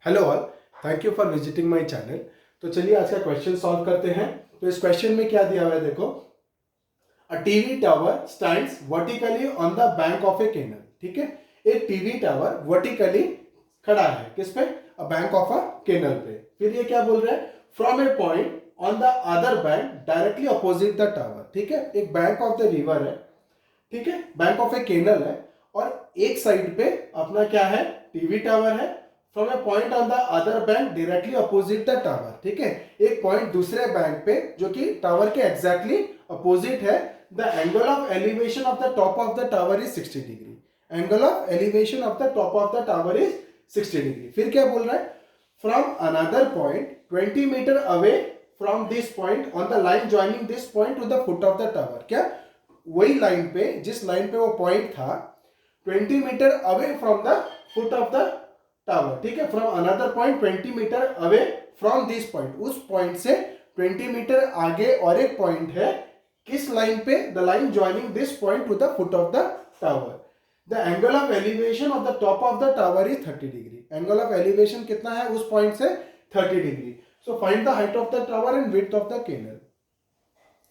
Hello all, thank you for visiting my channel. तो चलिए आज का क्वेश्चन सॉल्व करते हैं। तो इस क्वेश्चन में क्या दिया हुआ है, देखो। A TV tower stands vertically on the bank of a canal. ठीक है, एक टीवी टावर वर्टिकली खड़ा है किस पे? A bank of a canal पे। फिर ये क्या बोल रहा है? From a point on the other bank directly opposite the tower. ठीक है, एक बैंक ऑफ द रिवर है, ठीक है, बैंक ऑफ ए कैनल है, और एक साइड पे अपना क्या है? टीवी टावर है। From a point on the other bank directly opposite the tower. ठीक है, एक पॉइंट दूसरे बैंक पे जो कि टावर के एग्जैक्टली अपोजिट है। The angle of elevation of the top of the tower is 60 degree. Angle of elevation of the top of the tower is 60 degree. फिर क्या बोल रहा है? From another point 20 metre away from this point on the line joining this point to the foot of the tower. क्या? वही line पे, जिस line पे वो पॉइंट था, 20 metre away from the foot of the tower. ठीक है, from another point 20 metre away from this point, उस पॉइंट से 20 मीटर आगे और एक पॉइंट है। किस लाइन पे? The line joining this point to the foot of the tower. The angle of elevation of the top of the tower is 30 degree. Angle of एलिवेशन कितना है उस पॉइंट से? 30 degree. So find the height of the tower and width of the canal.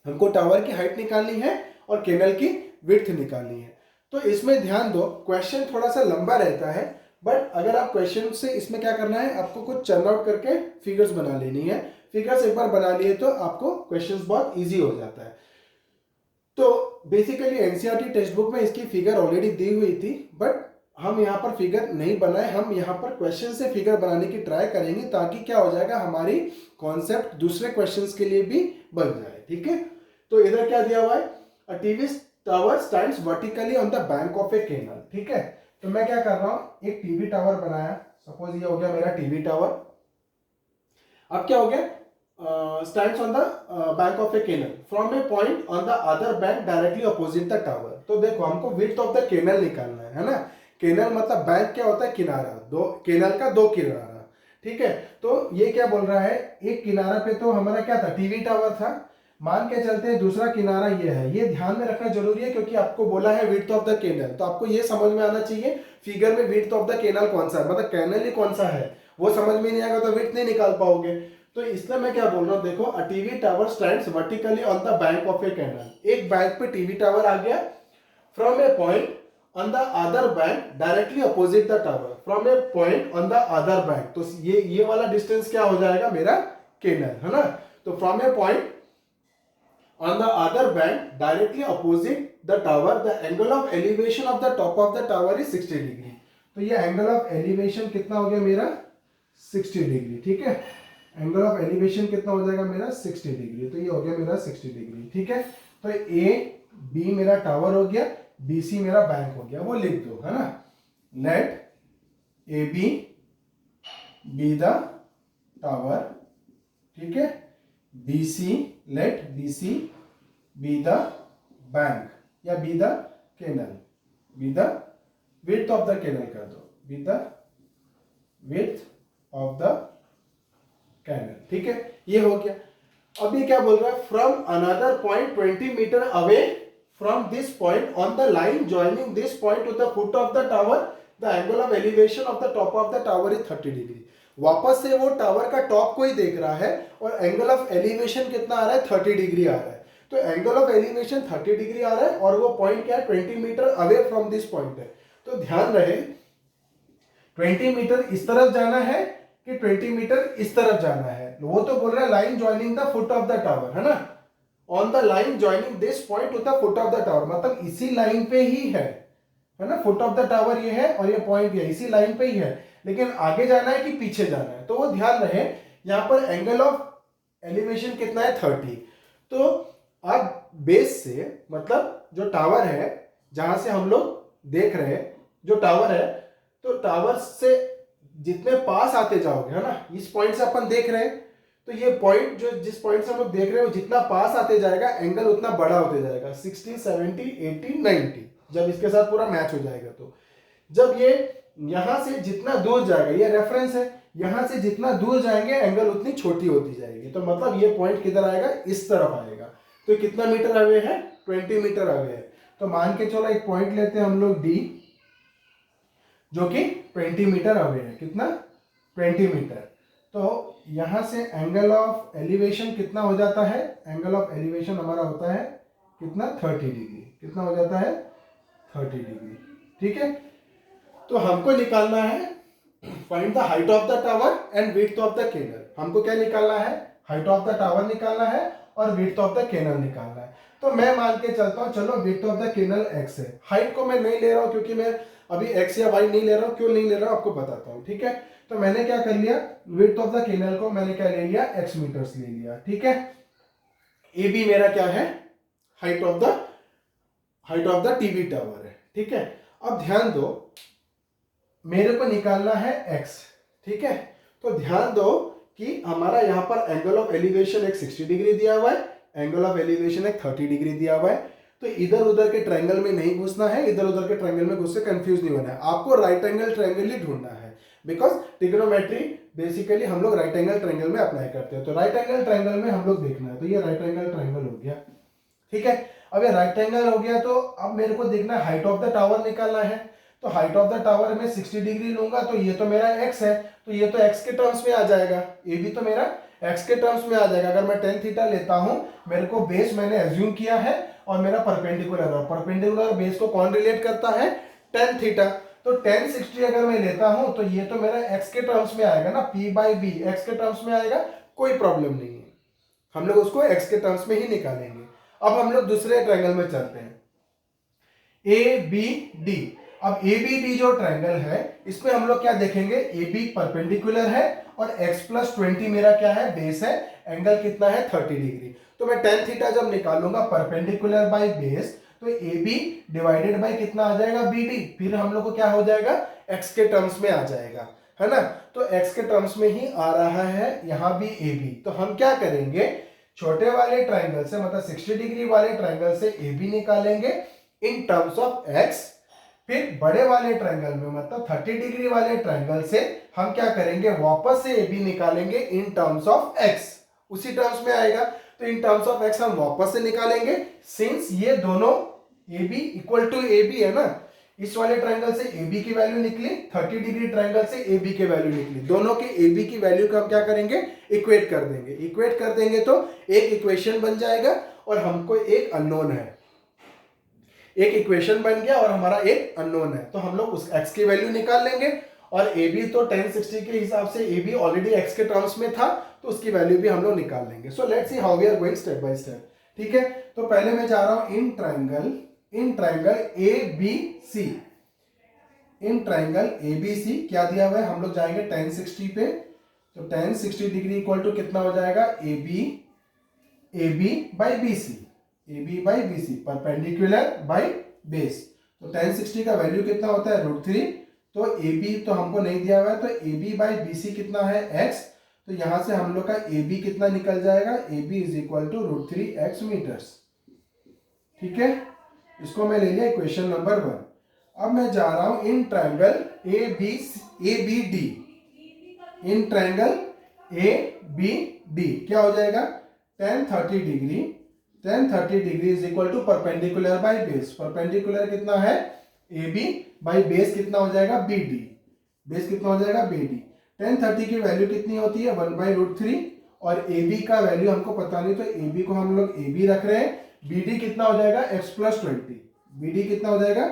हमको tower की height निकालनी है और कैनल की विड्थ निकालनी है। तो इसमें ध्यान दो, क्वेश्चन थोड़ा सा लंबा रहता है, बट अगर आप क्वेश्चन से इसमें क्या करना है, आपको कुछ चर्न आउट करके फिगर्स बना लेनी है। फिगर्स एक बार बना लिए तो आपको क्वेश्चंस बहुत इजी हो जाता है। तो बेसिकली एनसीईआरटी टेक्स्ट बुक में इसकी फिगर ऑलरेडी दी हुई थी, बट हम यहाँ पर फिगर नहीं बनाए। हम यहाँ पर क्वेश्चन से फिगर बनाने की ट्राई करेंगे, ताकि क्या हो जाएगा, हमारी कॉन्सेप्ट दूसरे क्वेश्चंस के लिए भी बन जाए। ठीक है, तो इधर क्या दिया हुआ है? A TV tower stands vertically on the bank of a canal. ठीक है, तो मैं क्या कर रहा हूं, एक टीवी टावर बनाया। सपोज ये हो गया मेरा टीवी टावर। अब क्या हो गया? Stands on the bank of a canal from a point on the other bank directly opposite the tower. तो देखो, हमको विड्थ ऑफ द कैनल निकालना है ना। कैनल मतलब बैंक क्या होता है? किनारा। दो कैनल का दो किनारा। ठीक है, तो ये क्या बोल रहा है, एक किनारा पे तो हमारा क्या था? टीवी टावर था। मान के चलते हैं दूसरा किनारा ये है। ये ध्यान में रखना जरूरी है, क्योंकि आपको बोला है विड्थ ऑफ द कैनल, तो आपको ये समझ में आना चाहिए फिगर में विड्थ ऑफ द कैनल कौन सा है, मतलब कैनल ही कौन सा है। वो समझ में नहीं आएगा तो विड्थ नहीं निकाल पाओगे। तो इसलिए मैं क्या बोल रहा हूँ, देखो, a TV tower stands vertically on the bank of a canal. एक बैंक पे टीवी टावर आ गया। From a point on the other bank directly opposite the tower. From a point on the other bank, तो ये वाला distance क्या हो जाएगा? मेरा कैनल है ना। तो from a point on the other bank directly opposite the tower, the angle of elevation of the top of the tower is 60 degree. तो ये एंगल ऑफ एलिवेशन कितना हो गया मेरा? 60 डिग्री। ठीक है, एंगल ऑफ एलिवेशन कितना हो जाएगा मेरा? 60 डिग्री। तो ये हो गया मेरा 60 डिग्री। ठीक है, तो ए बी मेरा टावर हो गया, बी सी मेरा बैंक हो गया। वो लिख दो, है ना। Let A B the tower. ठीक है, BC, let BC be the bank या be the canal, be the width of the canal कर दो, be the width of the canal। ठीक है, ये हो गया। अब ये क्या बोल रहा है? From another point 20 metre away from this point on the line joining this point to the foot of the tower, the angle of elevation of the top of the tower is 30 degree. वापस से वो tower का top को ही देख रहा है, और angle of एलिवेशन कितना आ रहा है? 30 डिग्री आ रहा है। तो एंगल ऑफ एलिवेशन 30 डिग्री आ रहा है, और वो पॉइंट क्या है? 20 metre away from this point है। तो ध्यान रहे, 20 मीटर इस तरफ जाना है कि 20 मीटर इस तरफ जाना है। वो तो बोल रहा है line joining the foot of the tower, है ना। On the line joining this point to the foot of the tower, मतलब इसी लाइन पे ही है ना। फुट ऑफ द टावर ये है और ये पॉइंट ये इसी लाइन पे ही है, लेकिन आगे जाना है कि पीछे जाना है। तो वो ध्यान रहे, यहां पर एंगल ऑफ एलिवेशन कितना है? 30। तो आप बेस से, मतलब जो टावर है जहां से हम लोग देख रहे हैं, जो टावर है, तो टावर से जितने पास आते जाओगे, है ना, इस पॉइंट से अपन देख रहे हैं, तो ये पॉइंट जो जिस पॉइंट से हम लोग देख रहे हैं, वो जितना पास आते जाएगा एंगल उतना बड़ा होते जाएगा। 60, 70, 80, 90 जब इसके साथ पूरा मैच हो जाएगा। तो जब ये यहां से जितना दूर जाएगा, ये रेफरेंस है, यहां से जितना दूर जाएंगे एंगल उतनी छोटी होती जाएगी। तो मतलब ये पॉइंट किधर आएगा? इस तरफ आएगा। तो कितना मीटर अवे है? 20 मीटर अवे है। तो मान के चलो एक पॉइंट लेते हैं हम लोग डी, जो कि 20 मीटर अवे है। कितना? 20 मीटर। तो यहाँ से एंगल ऑफ एलिवेशन कितना हो जाता है, एंगल ऑफ एलिवेशन हमारा होता है कितना, 30 डिग्री। कितना हो जाता है, 30 डिग्री। ठीक है, तो हमको निकालना है find the height of the tower and width of the canal. हमको क्या निकालना है, हाइट ऑफ द टावर निकालना है और विड्थ ऑफ द केनल निकालना है। तो मैं मान के चलता हूं, चलो width of the canal x है, हाइट को मैं नहीं ले रहा हूं क्योंकि मैं अभी x या y नहीं ले रहा हूं। क्यों नहीं ले रहा हूं आपको बताता हूं। ठीक है, तो मैंने क्या कर लिया, विड्थ ऑफ द केनल को मैंने क्या ले लिया, x मीटर्स ले लिया। ठीक है, ए बी मेरा क्या है, height of the TV tower है। ठीक है, अब ध्यान दो, मेरे को निकालना है x। ठीक है, तो ध्यान दो कि हमारा यहाँ पर एंगल ऑफ एलिवेशन एक 60 डिग्री दिया हुआ है, एंगल ऑफ एलिवेशन एक 30 डिग्री दिया हुआ है। तो इधर उधर के ट्रायंगल में नहीं घुसना है, इधर उधर के ट्रायंगल में घुस से कंफ्यूज नहीं होना है। आपको राइट एंगल ट्रायंगल ही ढूंढना है, बिकॉज ट्रिग्नोमेट्री बेसिकली हम लोग राइट एंगल ट्रायंगल में अप्लाई करते हैं। तो राइट एंगल ट्रायंगल में हम लोग देखना है, तो ये राइट एंगल ट्रायंगल हो गया। ठीक है, अब ये राइट एंगल हो गया, तो अब मेरे को देखना है हाइट ऑफ द टावर निकालना है। तो हाइट ऑफ द टावर में 60 डिग्री लूंगा, तो ये तो मेरा x है, तो ये तो x के टर्म्स में आ जाएगा, ये भी तो मेरा x के टर्म्स में आ जाएगा। अगर मैं tan थीटा लेता हूं, मेरे को बेस मैंने एज्यूम किया है और मेरा परपेंडिकुलर है, परपेंडिकुलर बेस को कौन रिलेट करता है, tan थीटा। तो tan 60 अगर मैं लेता हूं, तो ये तो मेरा x के टर्म्स में आएगा ना, p/b x के टर्म्स में आएगा, कोई प्रॉब्लम नहीं है, हम लोग उसको x के टर्म्स में ही निकालेंगे। अब हम लोग दूसरे ट्रायंगल में चलते हैं, ABD। अब ABD जो ट्रायंगल है, इसमें हम लोग क्या देखेंगे, AB परपेंडिकुलर है और x + 20 मेरा क्या है, बेस है, एंगल कितना है, 30 डिग्री। तो मैं tan थीटा जब निकालूंगा परपेंडिकुलर बाय बेस, तो AB डिवाइडेड बाय कितना आ जाएगा, BD। फिर हम लोग को क्या हो जाएगा, x के टर्म्स में आ जाएगा, है ना। तो x के टर्म्स में ही आ रहा है यहां भी AB। तो हम क्या करेंगे, छोटे वाले ट्रायंगल से, मतलब 60 डिग्री वाले ट्रायंगल से AB निकालेंगे इन टर्म्स ऑफ x। फिर बड़े वाले ट्रायंगल में, मतलब 30 डिग्री वाले ट्रायंगल से हम क्या करेंगे, वापस से AB निकालेंगे इन टर्म्स ऑफ x, उसी टर्म्स में आएगा। तो इन टर्म्स ऑफ x हम वापस से निकालेंगे, सिंस ये दोनों AB इक्वल टू AB है ना। इस वाले ट्रायंगल से AB की वैल्यू निकली, 30 डिग्री ट्रायंगल से AB की वैल्यू निकली, दोनों के AB की वैल्यू को हम क्या करेंगे, इक्वेट कर देंगे। इक्वेट कर देंगे तो एक इक्वेशन बन जाएगा और हमको एक अननोन है, एक इक्वेशन बन गया और हमारा एक अननोन है। तो हम लोग उस x की वैल्यू निकाल लेंगे और AB तो tan 60 के हिसाब से AB ऑलरेडी x के टर्म्स में था, तो उसकी वैल्यू भी हम लोग निकाल लेंगे। So let's see how we are going step by step. ठीक है, तो पहले मैं जा रहा हूं in triangle ABC। In triangle ABC क्या दिया हुआ है, हम लोग जाएंगे tan 60 पे। तो tan 60 डिग्री इक्वल टू कितना हो जाएगा, AB by BC, AB by BC, perpendicular by base. तो tan 60 का वैल्यू कितना होता है, √3। तो AB तो हमको नहीं दिया हुआ है, तो AB बाई BC कितना है, x। तो यहां से हम लोग का AB कितना निकल जाएगा, AB is equal to √3x metres. ठीक है, इसको मैं ले लिया इक्वेशन नंबर 1। अब मैं जा रहा हूं in triangle ABD। In triangle ABD क्या हो जाएगा, tan 30 degree is equal to perpendicular by base. Perpendicular कितना है, AB बाय बेस कितना हो जाएगा, BD। बेस कितना हो जाएगा, BD। tan 30 की वैल्यू कितनी होती है, 1/√3 और AB का वैल्यू हमको पता नहीं, तो AB को हम लोग AB रख रहे हैं। BD कितना हो जाएगा, x + 20। BD कितना हो जाएगा,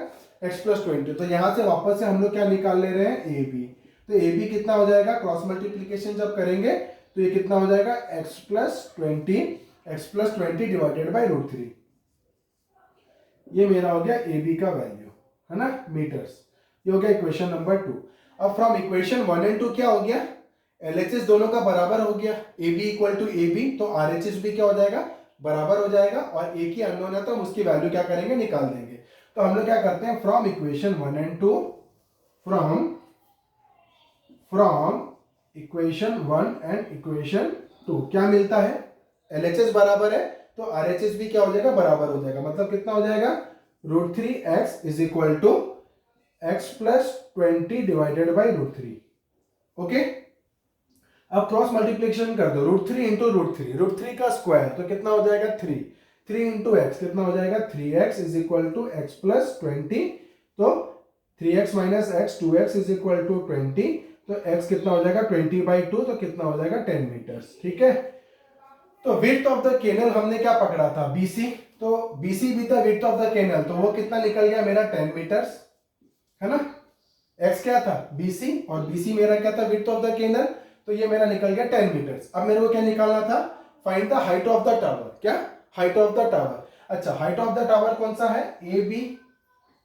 x + 20। तो यहां से वापस से हम लोग क्या निकाल ले रहे हैं, AB। तो AB कितना हो जाएगा, क्रॉस मल्टीप्लीकेशन जब करेंगे तो ये कितना हो जाएगा, x + 20 डिवाइडेड बाय √3। ये मेरा हो गया AB का वैल्यू, है ना, मीटर्स। ये हो गया इक्वेशन नंबर 2। अब फ्रॉम इक्वेशन 1 एंड 2 क्या हो गया, LHS दोनों का बराबर हो गया, AB इक्वल टू AB, तो RHS भी क्या हो जाएगा, बराबर हो जाएगा। और एक ही अननोन है तो हम उसकी वैल्यू क्या करेंगे, निकाल देंगे। तो हम लोग क्या करते हैं, from equation 1 and 2, from equation 1 and equation 2 क्या मिलता है, LHS बराबर है तो RHS भी क्या हो जाएगा, बराबर हो जाएगा। मतलब कितना हो जाएगा, √3x is equal to x + 20 divided by √3। Okay, अब क्रॉस मल्टीप्लिकेशन कर दो, √3 इंटू √3 का स्क्वायर तो कितना हो जाएगा, 3 इंटू x कितना हो जाएगा, 3x is equal to x + 20। तो 3x - x 2x is equal to 20। तो x कितना हो जाएगा 20/2, तो कितना हो जाएगा 10 मीटर्स। ठीक है, तो विड्थ ऑफ द केनल हमने क्या पकड़ा था, BC, तो BC भी था विड्थ ऑफ द केनल, तो वो कितना निकल गया मेरा 10 मीटर्स, है ना। x क्या था BC, और BC मेरा क्या था विड्थ ऑफ द केनल, तो ये मेरा निकल गया 10 मीटर्स। अब मेरे को क्या निकालना था, find the height of the tower. क्या, हाइट ऑफ द टावर। अच्छा, हाइट ऑफ द टावर कौन सा है, AB,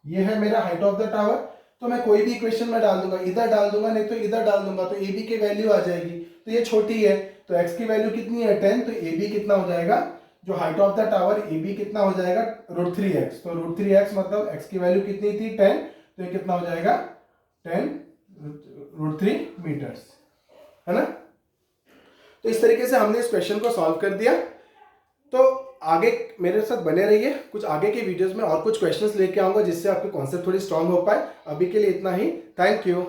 ये है मेरा हाइट ऑफ द टावर। तो मैं कोई भी इक्वेशन में डाल दूंगा, इधर डाल दूंगा नहीं तो इधर डाल दूंगा, तो AB की वैल्यू आ जाएगी। तो ये छोटी है, तो x की वैल्यू कितनी है 10, तो AB कितना हो जाएगा, जो height of the tower AB कितना हो जाएगा √3x, तो √3x मतलब x की वैल्यू कितनी थी 10, तो ये कितना हो जाएगा 10 √3 मीटर्स, है ना। तो इस तरीके से हमने इस क्वेश्चन को सॉल्व कर दिया। तो आगे मेरे साथ बने रहिए, कुछ आगे के वीडियोस में और कुछ क्वेश्चंस लेके आऊंगा जिससे आपके कॉन्सेप्ट थोड़ी स्ट्रांग हो पाए। अभी के लिए इतना ही, थैंक यू।